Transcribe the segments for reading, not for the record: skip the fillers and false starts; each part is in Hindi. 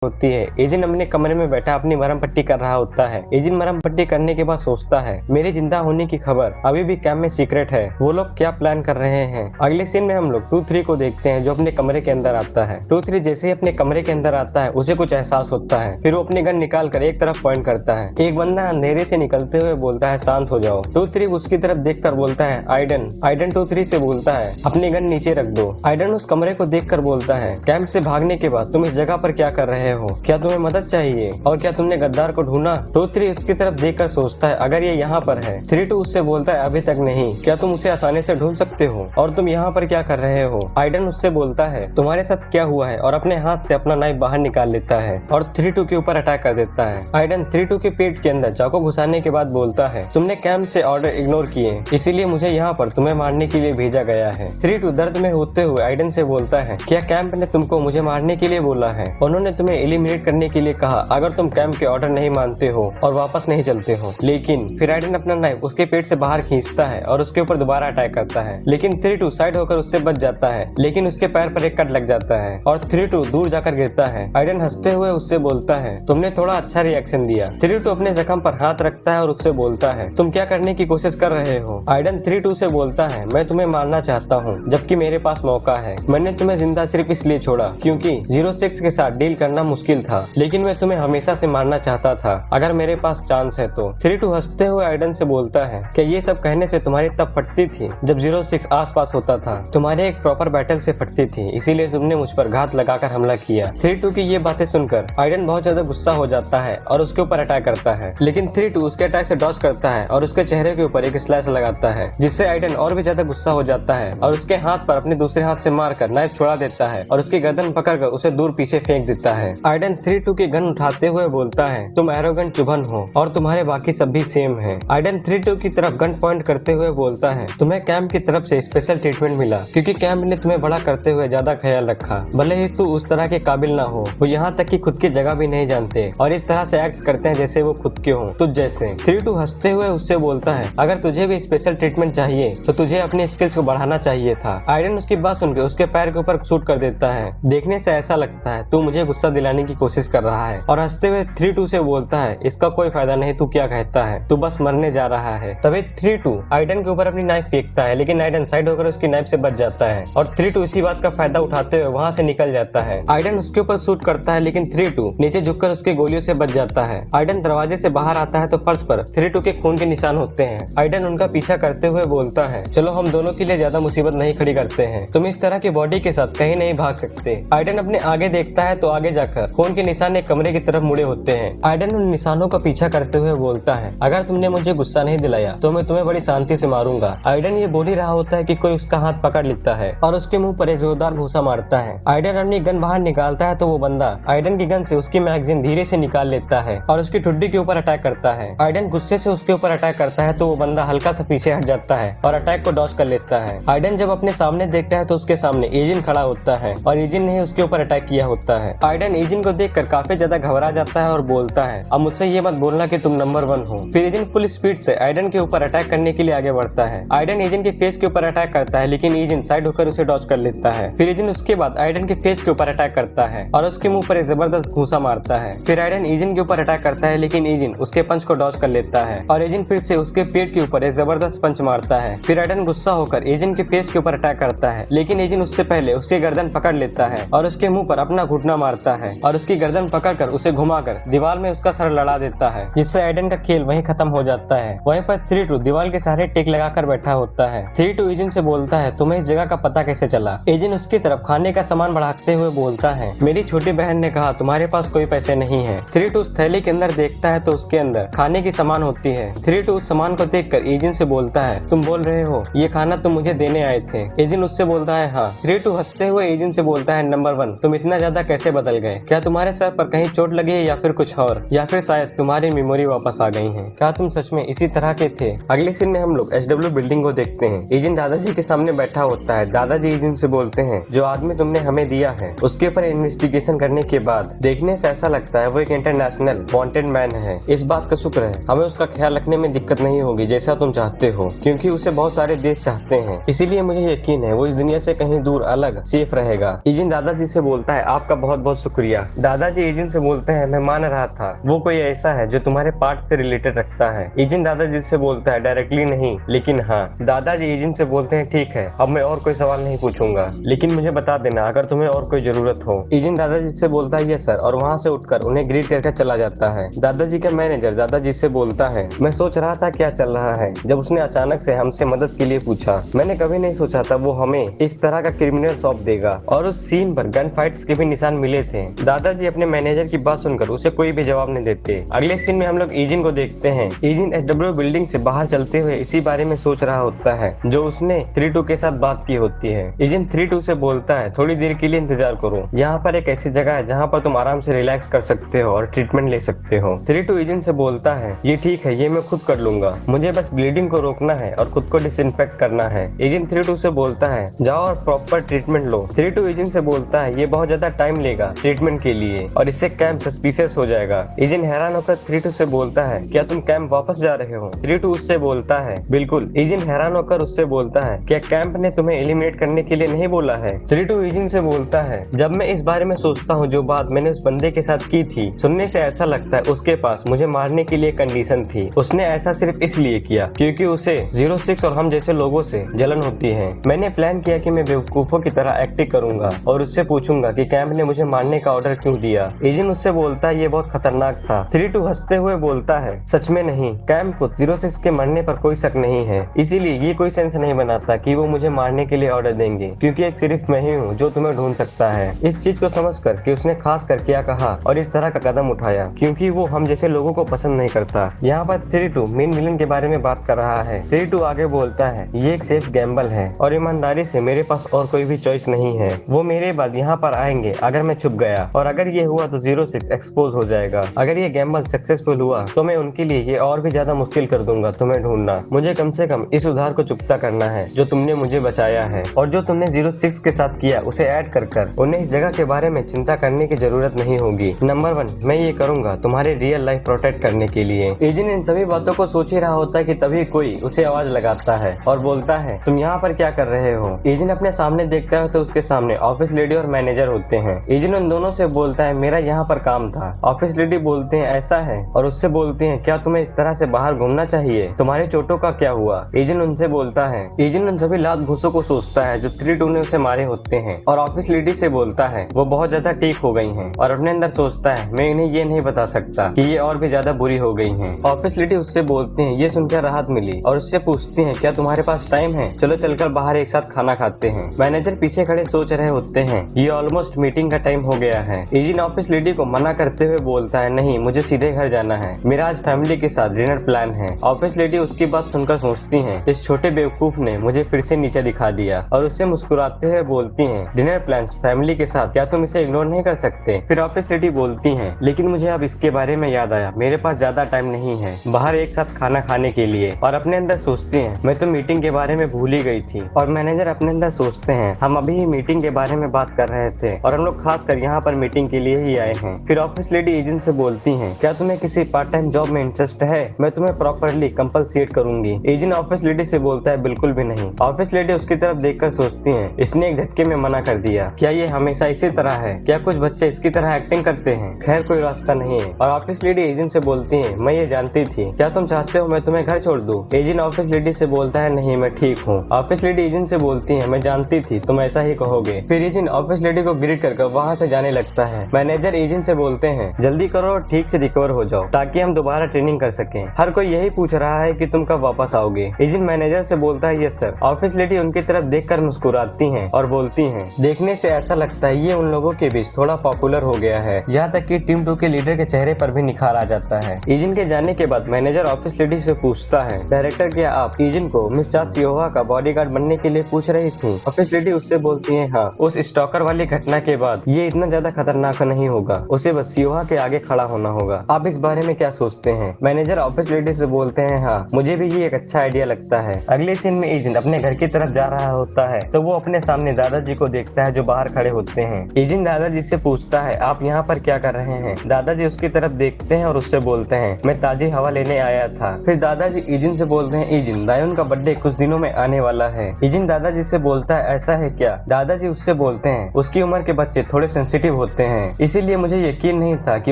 होती है। एजेंट अपने कमरे में बैठा अपनी मरहम पट्टी कर रहा होता है। एजेंट मरहम पट्टी करने के बाद सोचता है, मेरे जिंदा होने की खबर अभी भी कैंप में सीक्रेट है, वो लोग क्या प्लान कर रहे हैं। अगले सीन में हम लोग 2-3 को देखते हैं जो अपने कमरे के अंदर आता है। 2-3 जैसे ही अपने कमरे के अंदर आता है उसे कुछ एहसास होता है। फिर वो अपनी गन निकाल कर एक तरफ पॉइंट करता है। एक बंदा अंधेरे से निकलते हुए बोलता है, शांत हो जाओ। 2-3 उसकी तरफ देख कर बोलता है, आइडन। आइडन 2-3 से बोलता है, अपनी गन नीचे रख दो। आइडन उस कमरे को देख कर बोलता है, कैंप से भागने के बाद तुम इस जगह पर क्या कर रहे हो, क्या तुम्हें मदद चाहिए और क्या तुमने गद्दार को ढूंढा। 2-3 उसकी तरफ देखकर सोचता है, अगर ये यहाँ पर है। 3-2 उससे बोलता है, अभी तक नहीं, क्या तुम उसे आसानी से ढूंढ सकते हो और तुम यहाँ पर क्या कर रहे हो। आइडन उससे बोलता है, तुम्हारे साथ क्या हुआ है, और अपने हाथ से अपना नाइफ बाहर निकाल लेता है और 3-2 के ऊपर अटैक कर देता है। आइडन 3-2 के पेट के अंदर चाकू घुसाने के बाद बोलता है, तुमने कैंप से ऑर्डर इग्नोर किए, इसीलिए मुझे यहाँ पर तुम्हें मारने के लिए भेजा गया है। 3-2 दर्द में होते हुए आइडन से बोलता है, क्या कैंप ने तुमको मुझे मारने के लिए बोला है। उन्होंने तुम्हें एलिमिनेट करने के लिए कहा अगर तुम कैंप के ऑर्डर नहीं मानते हो और वापस नहीं चलते हो। लेकिन फिर आइडन अपना नाइफ उसके पेट से बाहर खींचता है और उसके ऊपर दोबारा अटैक करता है। लेकिन 3-2 साइड होकर उससे बच जाता है, लेकिन उसके पैर पर एक कट लग जाता है और 3-2 दूर जाकर गिरता है। आइडन हंसते हुए उससे बोलता है, तुमने थोड़ा अच्छा रिएक्शन दिया। 3-2 अपने जख्म पर हाथ रखता है और उससे बोलता है, तुम क्या करने की कोशिश कर रहे हो। आइडन 3-2 से बोलता है, मैं तुम्हें मारना चाहता हूँ जबकि मेरे पास मौका है। मैंने तुम्हें जिंदा सिर्फ इसलिए छोड़ा क्योंकि 06 के साथ डील करना मुश्किल था, लेकिन मैं तुम्हें हमेशा से मारना चाहता था अगर मेरे पास चांस है तो। 3-2 हंसते हुए आइडन से बोलता है, क्या ये सब कहने से तुम्हारी तब फटती थी जब 06 आसपास होता था। तुम्हारे एक प्रॉपर बैटल से फटती थी, इसीलिए तुमने मुझ पर घात लगाकर हमला किया। 3-2 की ये बातें सुनकर आइडन बहुत ज्यादा गुस्सा हो जाता है और उसके ऊपर अटैक करता है। लेकिन 3-2 उसके अटैक से डॉज करता है और उसके चेहरे के ऊपर एक स्लैश लगाता है, जिससे आइडन और भी ज्यादा गुस्सा हो जाता है और उसके हाथ पर अपने दूसरे हाथ से मारकर नाइफ छुड़ा देता है और उसकी गर्दन पकड़कर उसे दूर पीछे फेंक देता है। आइडन 3-2 की गन उठाते हुए बोलता है, तुम एरोगेंट चुभन हो और तुम्हारे बाकी सब भी सेम है। आइडन 3-2 की तरफ गन पॉइंट करते हुए बोलता है, तुम्हें कैंप की तरफ से स्पेशल ट्रीटमेंट मिला क्योंकि कैंप ने तुम्हें बड़ा करते हुए ज्यादा ख्याल रखा। भले ही तू उस तरह के काबिल ना हो, वो यहाँ तक कि खुद की जगह भी नहीं जानते और इस तरह से एक्ट करते हैं जैसे वो खुद के हो, तुझ जैसे। 3-2 हंसते हुए उससे बोलता है, अगर तुझे भी स्पेशल ट्रीटमेंट चाहिए तो तुझे अपनी स्किल्स को बढ़ाना चाहिए था। आइडन उसकी बात सुनकर उसके पैर के ऊपर शूट कर देता है। देखने से ऐसा लगता है तू मुझे गुस्सा दिलाने की कोशिश कर रहा है, और हंसते हुए 3-2 से बोलता है, इसका कोई फायदा नहीं, तू क्या कहता है, तू बस मरने जा रहा है। तभी 3-2 आइडन के ऊपर अपनी नाइफ फेंकता है, लेकिन आइडन साइड होकर उसकी नाइफ से बच जाता है और 3-2 इसी बात का फायदा उठाते हुए वहाँ से निकल जाता है। आइडन उसके ऊपर शूट करता है, लेकिन 3-2 नीचे झुककर उसकी गोलियों से बच जाता है। आइडन दरवाजे से बाहर आता है तो फर्श पर 3-2 के खून के निशान होते हैं। आइडन उनका पीछा करते हुए बोलता है, चलो हम दोनों के लिए ज्यादा मुसीबत नहीं खड़ी करते हैं, तुम इस तरह की बॉडी के साथ कहीं नहीं भाग सकते। आइडन अपने आगे देखता है तो आगे जाकर खून के निशान एक कमरे की तरफ मुड़े होते हैं। आइडन उन निशानों का पीछा करते हुए बोलता है, अगर तुमने मुझे गुस्सा नहीं दिलाया तो मैं तुम्हें बड़ी शांति से मारूंगा। आइडन ये बोल ही रहा होता है कि कोई उसका हाथ पकड़ लेता है और उसके मुंह पर एक जोरदार घूंसा मारता है। आइडन अपनी गन बाहर निकालता है तो वो बंदा आइडन की गन से उसकी मैगजीन धीरे से निकाल लेता है और उसकी ठुड्डी के ऊपर अटैक करता है। आइडन गुस्से से उसके ऊपर अटैक करता है तो वो बंदा हल्का सा पीछे हट जाता है और अटैक को डॉज कर लेता है। आइडन जब अपने सामने देखता है तो उसके सामने एजिन खड़ा होता है और एजिन ने उसके ऊपर अटैक किया होता है। आइडन एजिन को देखकर काफी ज्यादा घबरा जाता है और बोलता है, अब मुझसे ये मत बोलना कि तुम नंबर 1 हो। फिर एजिन फुल स्पीड से आइडन के ऊपर अटैक करने के लिए आगे बढ़ता है। आइडन एजिन के फेस के ऊपर अटैक करता है, लेकिन एजिन साइड होकर उसे डॉज कर लेता है। फिर एजिन उसके बाद आइडन के फेस के ऊपर अटैक करता है और उसके मुंह पर एक जबरदस्त घूंसा मारता है। फिर आइडन एजिन के ऊपर अटैक करता है, लेकिन एजिन उसके पंच को डॉज कर लेता है और एजिन फिर से उसके पेट के ऊपर एक जबरदस्त पंच मारता है। फिर आइडन गुस्सा होकर एजिन के फेस के ऊपर अटैक करता है, लेकिन एजिन उससे पहले उसकी गर्दन पकड़ लेता है और उसके मुंह पर अपना घुटना मारता है और उसकी गर्दन पकड़कर उसे घुमाकर दीवार में उसका सर लड़ा देता है, जिससे आइडन का खेल वहीं खत्म हो जाता है। वहीं पर 3-2 दीवार के सहारे टेक लगाकर बैठा होता है। 3-2 एजिन से बोलता है, तुम्हें इस जगह का पता कैसे चला। एजिन उसकी तरफ खाने का सामान बढ़ाते हुए बोलता है, मेरी छोटी बहन ने कहा तुम्हारे पास कोई पैसे नहीं है। 3-2 उस थैली के अंदर देखता है तो उसके अंदर खाने की सामान होती है। 3-2 उस सामान को देखकर एजिन से बोलता है, तुम बोल रहे हो ये खाना तुम मुझे देने आए थे। एजिन उससे बोलता है, हाँ। 3-2 हंसते हुए एजिन से बोलता है, नंबर 1 तुम इतना ज्यादा कैसे बदल गए, क्या तुम्हारे सर पर कहीं चोट लगी है या फिर कुछ और, या फिर शायद तुम्हारी मेमोरी वापस आ गई है, क्या तुम सच में इसी तरह के थे। अगले सीन में हम लोग SW बिल्डिंग को देखते हैं। एजिन दादाजी के सामने बैठा होता है। दादाजी एजिन से बोलते हैं, जो आदमी तुमने हमें दिया है उसके ऊपर इन्वेस्टिगेशन करने के बाद देखने से ऐसा लगता है वो एक इंटरनेशनल वांटेड मैन है। इस बात का शुक्र है, हमें उसका ख्याल रखने में दिक्कत नहीं होगी जैसा तुम चाहते हो, क्योंकि उसे बहुत सारे देश चाहते हैं। इसीलिए मुझे यकीन है वो इस दुनिया से कहीं दूर अलग सेफ रहेगा। एजिन दादाजी से बोलता है, आपका बहुत बहुत शुक्रिया। दिया। दादाजी एजेंट से बोलते हैं, मैं मान रहा था वो कोई ऐसा है जो तुम्हारे पार्ट से रिलेटेड रखता है। एजेंट दादाजी से बोलता है, डायरेक्टली नहीं लेकिन हाँ। दादाजी एजेंट से बोलते हैं, ठीक है अब मैं और कोई सवाल नहीं पूछूंगा, लेकिन मुझे बता देना अगर तुम्हें और कोई जरूरत हो। एजेंट दादाजी से बोलता है, यस सर, और वहाँ से उठकर उन्हें ग्रीट करके चला जाता है। दादाजी का मैनेजर दादाजी से बोलता है, मैं सोच रहा था क्या चल रहा है जब उसने अचानक से हमसे मदद के लिए पूछा। मैंने कभी नहीं सोचा था वो हमें इस तरह का क्रिमिनल सौंप देगा। और उस सीन पर गन फाइट्स के भी निशान मिले थे। दादाजी अपने मैनेजर की बात सुनकर उसे कोई भी जवाब नहीं देते। अगले सीन में हम लोग एजेंट को देखते हैं। एजेंट SW बिल्डिंग से बाहर चलते हुए इसी बारे में सोच रहा होता है जो उसने 3-2 के साथ बात की होती है। एजेंट 3-2 से बोलता है, थोड़ी देर के लिए इंतजार करो, यहाँ पर एक ऐसी जगह है जहाँ पर तुम आराम से रिलैक्स कर सकते हो और ट्रीटमेंट ले सकते हो। 3-2 एजेंट से बोलता है, ये ठीक है, ये मैं खुद कर लूंगा, मुझे बस ब्लीडिंग को रोकना है और खुद को डिसइंफेक्ट करना है। एजेंट 3-2 से बोलता है, जाओ और प्रॉपर ट्रीटमेंट लो। 3-2 एजेंट से बोलता है, ये बहुत ज्यादा टाइम लेगा ट्रीटमेंट के लिए और इससे कैंप सस्पिशियस हो जाएगा। एजेंट हैरान होकर 3-2 से बोलता है, क्या तुम कैंप वापस जा रहे हो? 3-2 उससे बोलता है, बिल्कुल। एजेंट हैरान होकर उससे बोलता है, क्या कैंप ने तुम्हें एलिमिनेट करने के लिए नहीं बोला है? 3-2 एजेंट से बोलता है, जब मैं इस बारे में सोचता हूँ जो बात मैंने उस बंदे के साथ की थी, सुनने से ऐसा लगता है उसके पास मुझे मारने के लिए कंडीशन थी। उसने ऐसा सिर्फ इसलिए किया क्योंकि उसे 06 और हम जैसे लोगों से जलन होती है। मैंने प्लान किया कि मैं बेवकूफों की तरह एक्टिंग करूंगा और उससे पूछूंगा कि कैंप ने मुझे मारने का ऑर्डर क्यों दिया। एजेंट उससे बोलता है, ये बहुत खतरनाक था। 3-2 हंसते हुए बोलता है, सच में नहीं, कैंप को 06 के मरने पर कोई शक नहीं है, इसीलिए ये कोई सेंस नहीं बनाता कि वो मुझे मारने के लिए ऑर्डर देंगे, क्योंकि एक सिर्फ मैं ही हूँ जो तुम्हें ढूंढ सकता है। इस चीज को समझकर कि उसने खास कर क्या कहा और इस तरह का कदम उठाया क्योंकि वो हम जैसे लोगों को पसंद नहीं करता। यहाँ पर 3-2 मेन विलन के बारे में बात कर रहा है। 3-2 आगे बोलता है, ये एक सेफ गैम्बल है और ईमानदारी से मेरे पास और कोई भी चॉइस नहीं है। वो मेरे बाद यहाँ पर आएंगे अगर मैं छुप गया, और अगर ये हुआ तो 06 एक्सपोज हो जाएगा। अगर ये गैम्बल सक्सेसफुल हुआ तो मैं उनके लिए ये और भी ज्यादा मुश्किल कर दूंगा तुम्हें ढूंढना। मुझे कम से कम इस उधार को चुकता करना है जो तुमने मुझे बचाया है, और जो तुमने 06 के साथ किया उसे ऐड कर उन्हें इस जगह के बारे में चिंता करने की जरूरत नहीं होगी। नंबर 1, मैं ये करूंगा तुम्हारे रियल लाइफ प्रोटेक्ट करने के लिए। एजेंट इन सभी बातों को सोच ही रहा होता है कि तभी कोई उसे आवाज लगाता है और बोलता है, तुम यहाँ पर क्या कर रहे हो? एजेंट अपने सामने देखता है तो उसके सामने ऑफिस लेडी और मैनेजर होते हैं। एजेंट उन दोनों से बोलता है, मेरा यहाँ पर काम था। ऑफिस लेडी बोलते हैं, ऐसा है, और उससे बोलते हैं, क्या तुम्हें इस तरह से बाहर घूमना चाहिए? तुम्हारे चोटों का क्या हुआ? एजेंट उनसे बोलता है, एजेंट उन सभी लात घूसों को सोचता है जो 3-2 ने उसे मारे होते हैं, और ऑफिस लेडी से बोलता है वो बहुत ज्यादा ठीक हो गई हैं, और अपने अंदर सोचता है मैं इन्हें ये नहीं बता सकता कि ये और भी ज्यादा बुरी हो गई हैं। ऑफिस लेडी उससे बोलती हैं, ये सुनकर राहत मिली, और उससे पूछती हैं, क्या तुम्हारे पास टाइम है? चलो चलकर बाहर एक साथ खाना खाते हैं। मैनेजर पीछे खड़े सोच रहे होते हैं, ये ऑलमोस्ट मीटिंग का टाइम हो गया है। एजेंट ऑफिस लेडी को मना करते हुए बोलता है, नहीं, मुझे सीधे घर जाना है, मेरा आज फैमिली के साथ डिनर प्लान है। ऑफिस लेडी उसकी बात सुनकर सोचती हैं, इस छोटे बेवकूफ ने मुझे फिर से नीचे दिखा दिया, और उससे मुस्कुराते हुए बोलती हैं, डिनर प्लान्स फैमिली के साथ, क्या तुम इसे इग्नोर नहीं कर सकते? फिर ऑफिस लेडी बोलती हैं, लेकिन मुझे अब इसके बारे में याद आया, मेरे पास ज्यादा टाइम नहीं है बाहर एक साथ खाना खाने के लिए। और अपने अंदर सोचती हैं, मैं तो मीटिंग के बारे में भूल ही गई थी। और मैनेजर अपने अंदर सोचते हैं, हम अभी ही मीटिंग के बारे में बात कर रहे थे और हम लोग खास कर यहाँ पर मीटिंग के लिए ही आए हैं। फिर ऑफिस लेडी एजेंट से बोलती हैं, क्या तुम्हें किसी पार्ट टाइम जॉब में इंटरेस्ट है? मैं तुम्हें प्रॉपरली कंपलसेट करूंगी। एजेंट ऑफिस लेडी से बोलता है, बिल्कुल भी नहीं। ऑफिस लेडी उसकी तरफ देखकर सोचती हैं, इसने एक झटके में मना कर दिया, क्या ये हमेशा इसी तरह है? क्या कुछ बच्चे इसकी तरह एक्टिंग करते हैं? खैर कोई रास्ता नहीं है। और ऑफिस लेडी एजेंट से बोलती है, मैं ये जानती थी, क्या तुम चाहते हो मैं तुम्हें घर छोड़ दूं? एजेंट ऑफिस लेडी से बोलता है, नहीं, मैं ठीक हूँ। ऑफिस लेडी एजेंट से बोलती है, मैं जानती थी तुम ऐसा ही कहोगे। फिर एजेंट ऑफिस लेडी को ग्रीट करके वहाँ से जाने लगता है। मैनेजर एजेंट से बोलते हैं, जल्दी करो और ठीक से रिकवर हो जाओ ताकि हम दोबारा ट्रेनिंग कर सकें। हर कोई यही पूछ रहा है कि तुम कब वापस आओगे। एजेंट मैनेजर से बोलता है, यस सर। ऑफिस लेडी उनकी तरफ देखकर मुस्कुराती हैं और बोलती हैं, देखने से ऐसा लगता है ये उन लोगों के बीच थोड़ा पॉपुलर हो गया है, यहाँ तक कि टीम 2 के लीडर के चेहरे पर भी निखार आ जाता है। एजेंट के जाने के बाद मैनेजर ऑफिस लेडी से पूछता है, डायरेक्टर, क्या आप एजेंट को मिस चा सियोहा का बॉडीगार्ड बनने के लिए पूछ रही थी? ऑफिस लेडी उससे बोलती है, हाँ, उस स्टॉकर वाली घटना के बाद ये इतना ज्यादा खतरनाक नहीं होगा, उसे बस सियोहा के आगे खड़ा होना होगा। आप इस बारे में क्या सोचते हैं? मैनेजर ऑफिस लेडी से बोलते हैं, हाँ, मुझे भी ये एक अच्छा आइडिया लगता है। अगले सीन में एजेंट अपने घर की तरफ जा रहा होता है तो वो अपने सामने दादाजी को देखता है जो बाहर खड़े होते हैं। एजेंट दादाजी से पूछता है, आप यहाँ पर क्या कर रहे हैं? दादाजी उसकी तरफ देखते हैं और उससे बोलते हैं, मैं ताजी हवा लेने आया था। फिर दादाजी एजेंट से बोलते हैं, एजेंट, दायून का बर्थडे कुछ दिनों में आने वाला है। एजेंट दादाजी से बोलता है, ऐसा है क्या? दादाजी उससे बोलते हैं, उसकी उम्र के बच्चे थोड़े सेंसिटिव होते हैं, इसीलिए मुझे यकीन नहीं था कि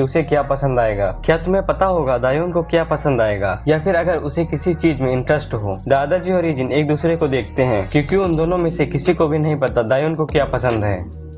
उसे क्या पसंद आएगा। क्या तुम्हें पता होगा दायोन को क्या पसंद आएगा, या फिर अगर उसे किसी चीज में इंटरेस्ट हो? दादाजी और इजिन एक दूसरे को देखते हैं क्योंकि उन दोनों में से किसी को भी नहीं पता दायोन को क्या पसंद है।